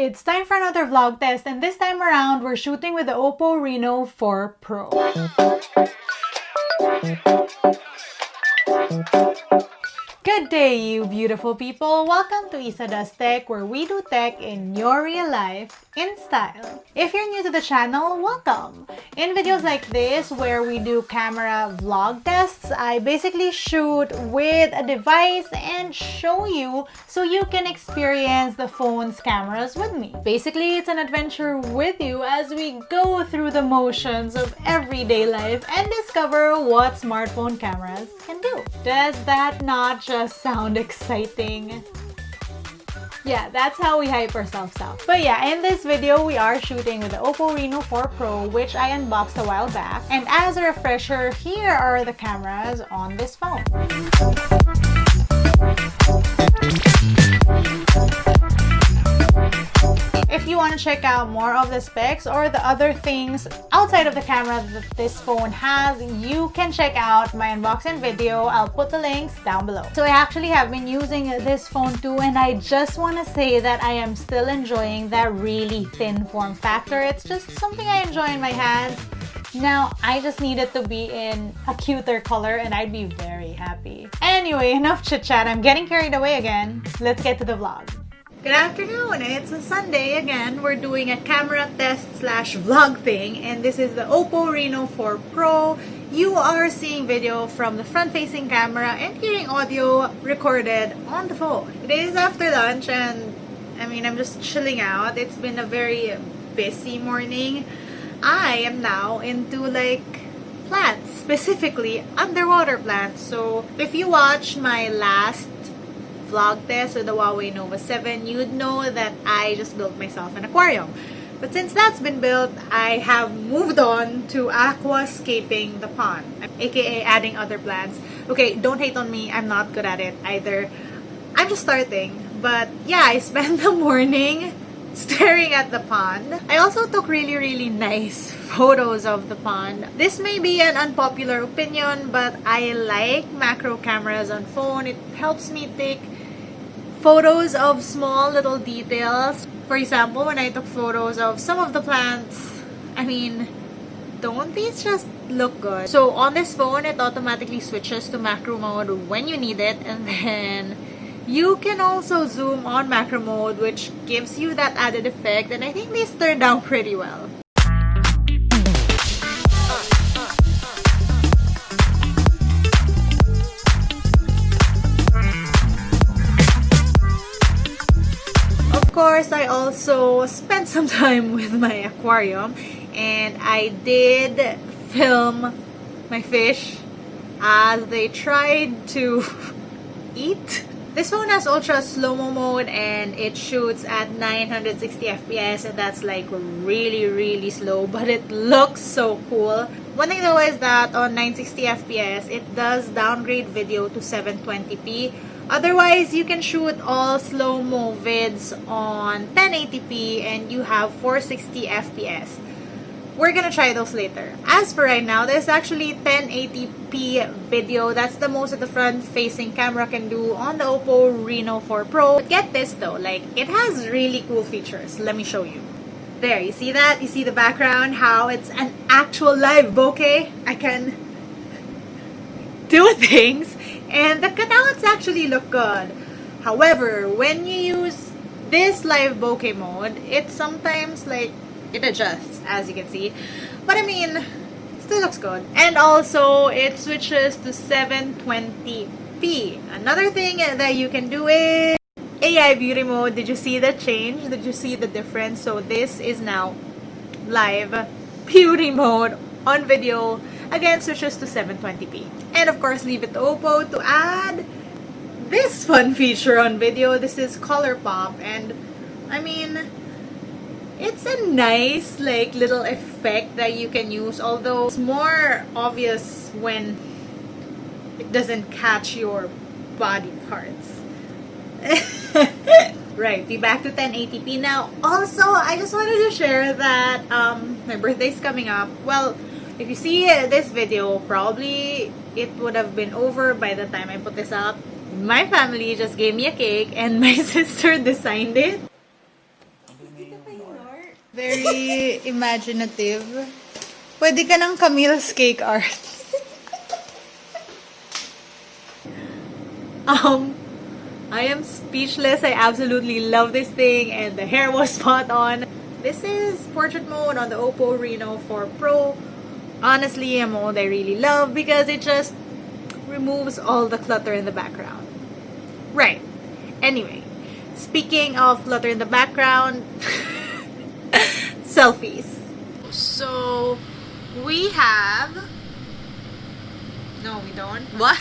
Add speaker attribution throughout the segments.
Speaker 1: It's time for another vlog test, and this time around we're shooting with the OPPO Reno4 Pro. Good day, you beautiful people! Welcome to LAZADA's Tech, where we do tech in your real life in style. If you're new to the channel, welcome! In videos like this, where we do camera vlog tests, I basically shoot with a device and show you so you can experience the phone's cameras with me. Basically, it's an adventure with you as we go through the motions of everyday life and discover what smartphone cameras can do. Does that not just sound exciting? Yeah, that's how we hype ourselves up. But yeah, in this video, we are shooting with the OPPO Reno4 Pro, which I unboxed a while back. And as a refresher, here are the cameras on this phone. If you want to check out more of the specs or the other things outside of the camera that this phone has, you can check out my unboxing video. I'll put the links down below. So I actually have been using this phone too, and I just want to say that I am still enjoying that really thin form factor. It's just something I enjoy in my hands. Now, I just need it to be in a cuter color and I'd be very happy. Anyway, enough chit chat. I'm getting carried away again. Let's get to the vlog. Good afternoon, it's a Sunday again. We're doing a camera test slash vlog thing, and this is the OPPO Reno4 Pro. You are seeing video from the front-facing camera and hearing audio recorded on the phone. It is after lunch and I'm just chilling out. It's been a very busy morning. I am now into plants, specifically underwater plants. So if you watched my last vlog test with the Huawei Nova 7, you'd know that I just built myself an aquarium. But since that's been built, I have moved on to aquascaping the pond, aka adding other plants. Okay, don't hate on me, I'm not good at it either. I'm just starting. But yeah, I spent the morning staring at the pond. I also took really nice photos of the pond. This may be an unpopular opinion, but I like macro cameras on phone. It helps me take photos of small little details. For example, when I took photos of some of the plants, don't these just look good? So on this phone, it automatically switches to macro mode when you need it, and then you can also zoom on macro mode, which gives you that added effect, and I think these turned out pretty well. Of course, I also spent some time with my aquarium, and I did film my fish as they tried to eat. This phone has ultra slow-mo mode, and it shoots at 960 FPS, and that's really slow, but it looks so cool. One thing though is that on 960 FPS, it does downgrade video to 720p. Otherwise, you can shoot all slow-mo vids on 1080p and you have 460 FPS. We're gonna try those later. As for right now, there's actually 1080p video. That's the most that the front-facing camera can do on the OPPO Reno4 Pro. But get this though, it has really cool features. Let me show you. There, you see that? You see the background? How it's an actual live bokeh? I can do things, and the cutouts actually look good. However, when you use this live bokeh mode, it sometimes it adjusts, as you can see. But still looks good. And also, it switches to 720p. Another thing that you can do is AI beauty mode. Did you see the change? Did you see the difference? So this is now live beauty mode on video. Again, switches to 720p. And of course, leave it to OPPO to add this fun feature on video. This is color pop, and it's a nice little effect that you can use, although it's more obvious when it doesn't catch your body parts. Right, be back to 1080p now. Also, I just wanted to share that my birthday's coming up. Well, if you see this video, probably it would have been over by the time I put this up. My family just gave me a cake and my sister designed it. Very imaginative. Pwede ka ng Camille's cake art. I am speechless. I absolutely love this thing and the hair was spot on. This is portrait mode on the OPPO Reno4 Pro. Honestly, a mode I really love because it just removes all the clutter in the background. Right. Anyway, speaking of clutter in the background, selfies. So, we have... No, we don't. What?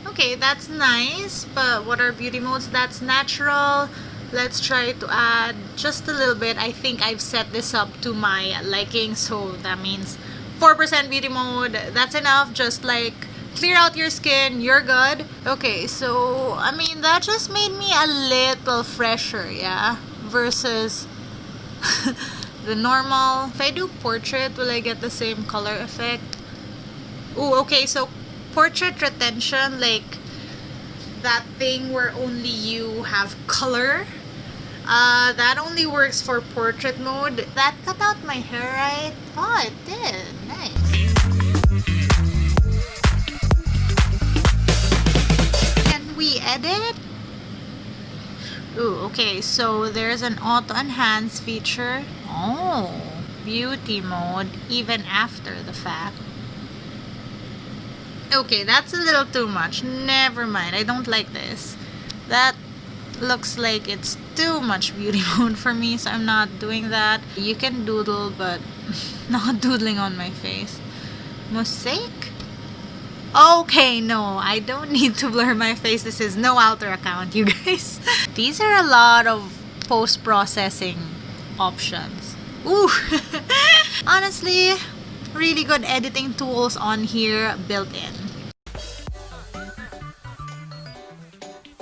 Speaker 1: Okay, that's nice, but what are beauty modes? That's natural. Let's try to add just a little bit. I think I've set this up to my liking, so that means 4% beauty mode. That's enough. Just like clear out your skin, you're good. Okay, so I mean that just made me a little fresher, yeah, versus the normal. If I do portrait, will I get the same color effect? Ooh, okay, so portrait retention, like that thing where only you have color, that only works for portrait mode. That cut out my hair, right? Oh, it did. Nice. Can we edit? Ooh, okay, so there's an auto enhance feature. Oh, beauty mode even after the fact. Okay, that's a little too much. Never mind. I don't like this. That looks like it's too much beauty mode for me, so I'm not doing that. You can doodle, but not doodling on my face. Mosaic? Okay, no. I don't need to blur my face. This is no alter account, you guys. These are a lot of post-processing options. Ooh! Honestly, really good editing tools on here built in.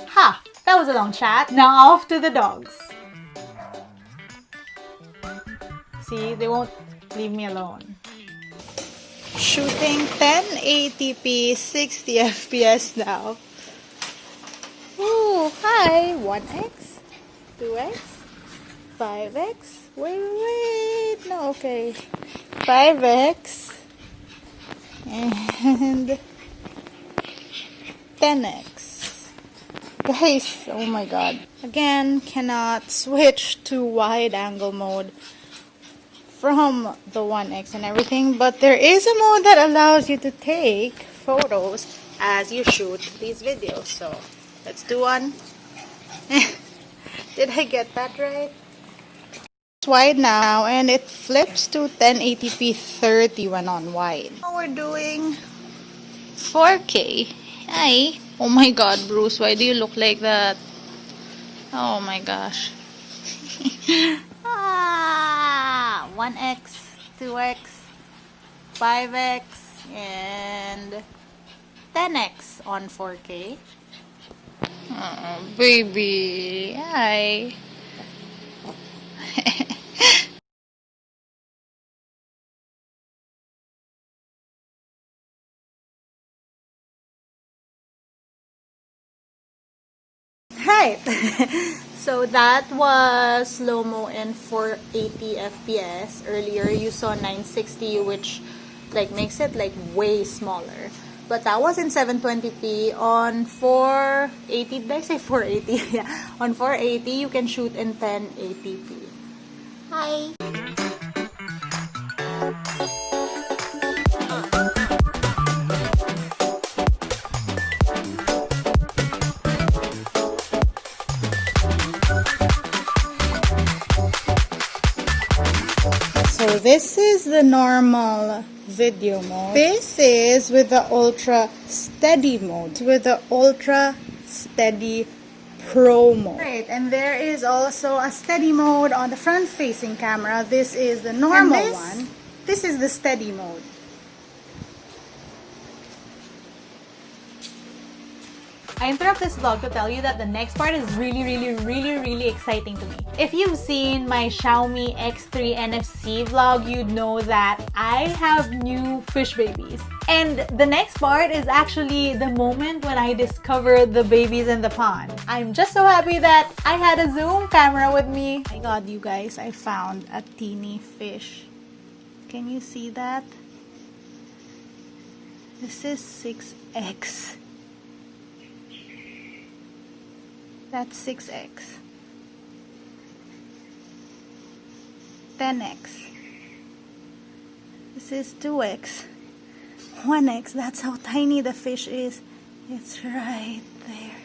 Speaker 1: Ha! That was a long chat. Now off to the dogs. See, they won't leave me alone. Shooting 1080p 60 FPS now. Ooh, hi! 1x? 2x? 5x? Wait, no, okay. 5x and 10x. Guys, oh my god. Again, cannot switch to wide angle mode from the 1x and everything, but there is a mode that allows you to take photos as you shoot these videos. So, let's do one. Did I get that right? Wide now, and it flips to 1080p 30 when on wide. Now we're doing 4K. Hi. Oh my god, Bruce, why do you look like that? Oh my gosh. 1x, 2x, 5x, and 10x on 4K. Oh, baby. Hi. Right. So that was slow-mo in 480 FPS. Earlier you saw 960, which like makes it like way smaller. But that was in 720p. On 480, did I say 480? Yeah. On 480 you can shoot in 1080p. Hi. So this is the normal video mode. This is with the ultra steady mode. With the ultra steady pro mode. Right, and there is also a steady mode on the front facing camera. This is the normal one. This is the steady mode. I interrupt this vlog to tell you that the next part is really exciting to me. If you've seen my Xiaomi X3 NFC vlog, you'd know that I have new fish babies. And the next part is actually the moment when I discovered the babies in the pond. I'm just so happy that I had a zoom camera with me. My god, you guys, I found a teeny fish. Can you see that? This is 6x. That's 6x. 10x. This is 2x. 1x. That's how tiny the fish is. It's right there.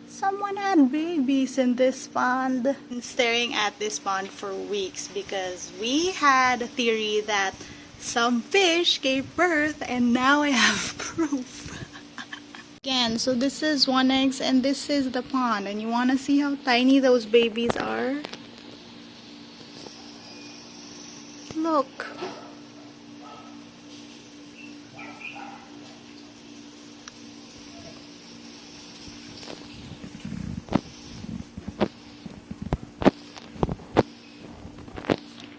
Speaker 1: Someone had babies in this pond. I've been staring at this pond for weeks because we had a theory that some fish gave birth, and now I have proof. Again, so this is 1x and this is the pond, and you want to see how tiny those babies are? Look.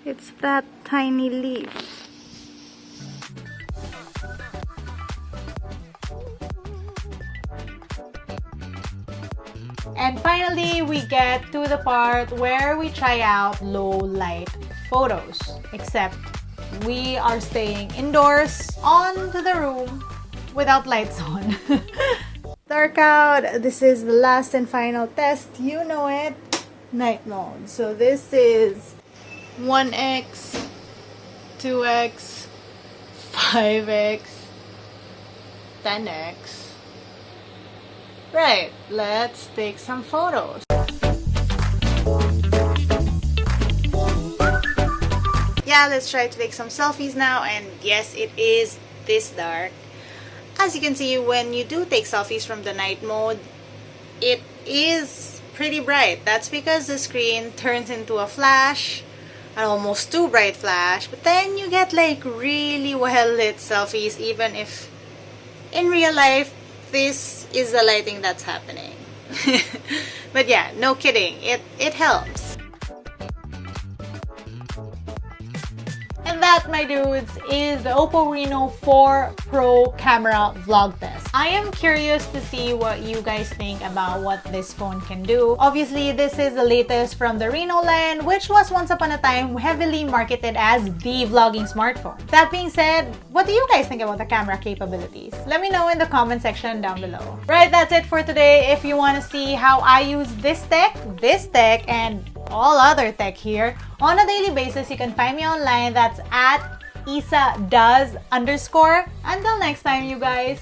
Speaker 1: It's that tiny leaf. And finally, we get to the part where we try out low light photos. Except we are staying indoors onto the room without lights on. Dark out. This is the last and final test. You know it. Night mode. So this is 1x, 2x, 5x, 10x. Right, let's take some photos. Yeah, let's try to take some selfies now, and yes, it is this dark. As you can see, when you do take selfies from the night mode, it is pretty bright. That's because the screen turns into a flash, an almost too bright flash, but then you get like really well lit selfies, even if in real life this is the lighting that's happening. But yeah, no kidding, it helps. And that, my dudes, is the OPPO Reno4 Pro camera vlog test. I am curious to see what you guys think about what this phone can do. Obviously, this is the latest from the Reno line, which was once upon a time heavily marketed as the vlogging smartphone. That being said, what do you guys think about the camera capabilities? Let me know in the comment section down below. Right, that's it for today. If you want to see how I use this tech, and all other tech here on a daily basis, you can find me online. That's at isadoes_. Until next time, you guys.